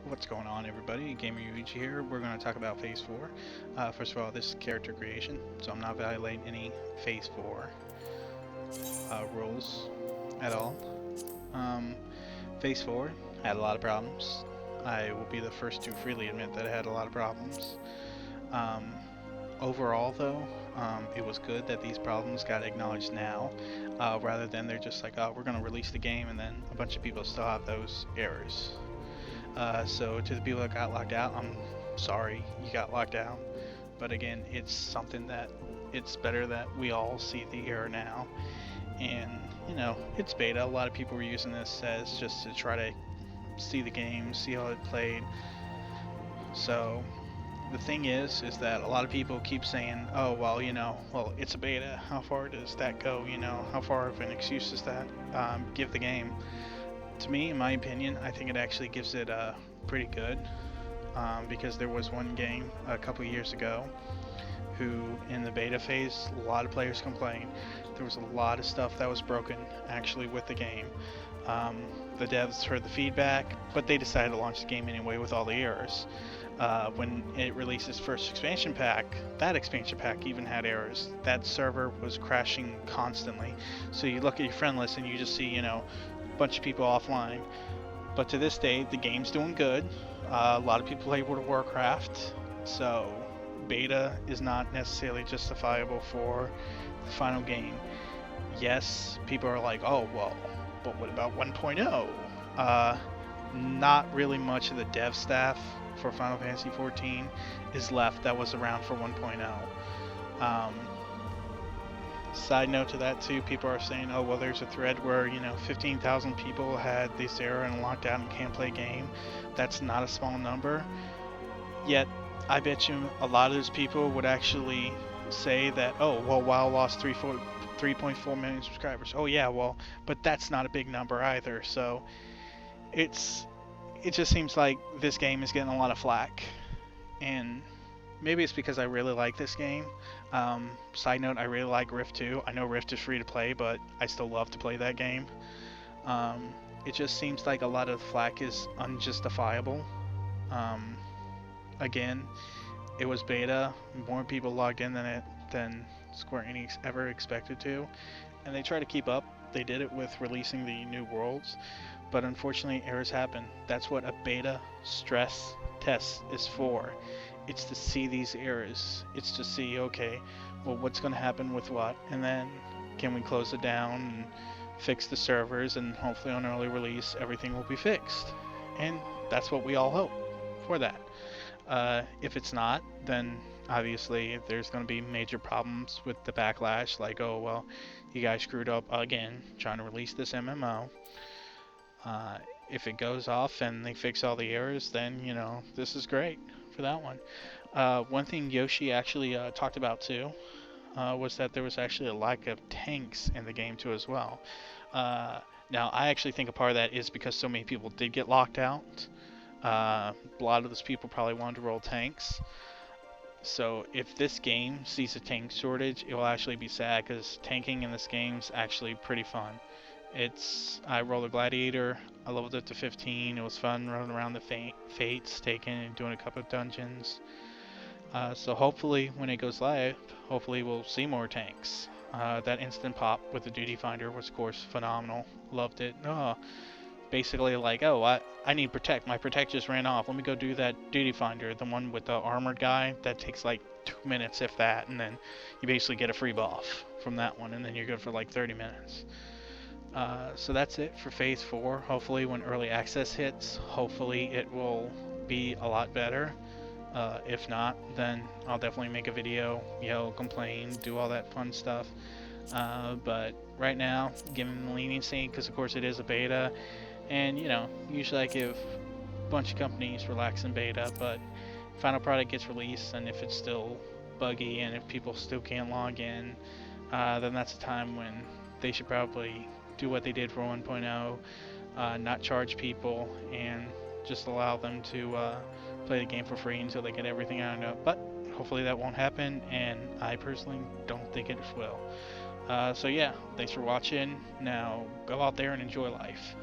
What's going on, everybody? Gamer Yuichi here. We're going to talk about Phase 4. First of all, this is character creation, so I'm not violating any Phase 4 rules at all. Um, Phase 4 had a lot of problems. I will be the first to freely admit that it had a lot of problems. Um, Overall, though, it was good that these problems got acknowledged now, rather than they're just like, oh, we're going to release the game and then a bunch of people still have those errors. So to the people that got locked out, I'm sorry you got locked out. But again, it's something that it's better that we all see the error now. And, it's beta. A lot of people were using this as just to try to see the game, see how it played. So the thing is that a lot of people keep saying, oh, well, it's a beta. How far does that go? How far of an excuse does that give the game? To me, in my opinion, I think it actually gives it pretty good, because there was one game a couple years ago who, in the beta phase, a lot of players complained. There was a lot of stuff that was broken actually with the game. The devs heard the feedback, but they decided to launch the game anyway with all the errors. When it released its first expansion pack, that expansion pack even had errors. That server was crashing constantly. So you look at your friend list and you just see, bunch of people offline. But to this day, the game's doing good. A lot of people play World of Warcraft, so beta is not necessarily justifiable for the final game. Yes, people are like, oh, well, but what about 1.0? Not really much of the dev staff for Final Fantasy XIV is left that was around for 1.0. Side note to that too, people are saying, oh, well, there's a thread where 15,000 people had this error and locked out and can't play game. That's not a small number. Yet I bet you a lot of those people would actually say that, oh, well, WoW lost 3.4 million subscribers. Oh yeah, well, but that's not a big number either. So it just seems like this game is getting a lot of flack, and maybe it's because I really like this game. Side note, I really like Rift 2. I know Rift is free to play, but I still love to play that game. It just seems like a lot of the flack is unjustifiable. Again, it was beta. More people logged in than Square Enix ever expected to, and they try to keep up. They did it with releasing the new worlds, but unfortunately errors happen. That's what a beta stress test is for. It's to see these errors. It's to see, okay, well, what's going to happen with what, and then can we close it down and fix the servers, and hopefully on early release everything will be fixed. And that's what we all hope for that. If it's not, then obviously there's going to be major problems with the backlash, like, oh, well, you guys screwed up again trying to release this MMO. If it goes off and they fix all the errors, then, this is great for that one. One thing Yoshi actually talked about too was that there was actually a lack of tanks in the game too as well. Now, I actually think a part of that is because so many people did get locked out. A lot of those people probably wanted to roll tanks. So if this game sees a tank shortage, it will actually be sad, because tanking in this game is actually pretty fun. I rolled a gladiator, I leveled it to 15, it was fun running around the fates, taking and doing a couple of dungeons. So hopefully when it goes live, hopefully we'll see more tanks. That instant pop with the duty finder was of course phenomenal, loved it. Basically like, oh, I need protect, my protect just ran off, let me go do that duty finder, the one with the armored guy, that takes like 2 minutes if that, and then you basically get a free buff from that one, and then you're good for like 30 minutes. So that's it for Phase 4. Hopefully when early access hits, hopefully it will be a lot better. If not, then I'll definitely make a video, yell, complain, do all that fun stuff. But right now, give them leniency, because of course it is a beta, and usually I give a bunch of companies relax in beta, but final product gets released, and if it's still buggy and if people still can't log in, then that's a time when they should probably do what they did for 1.0, not charge people, and just allow them to play the game for free until they get everything ironed out. But hopefully that won't happen, and I personally don't think it will. So yeah, thanks for watching. Now go out there and enjoy life.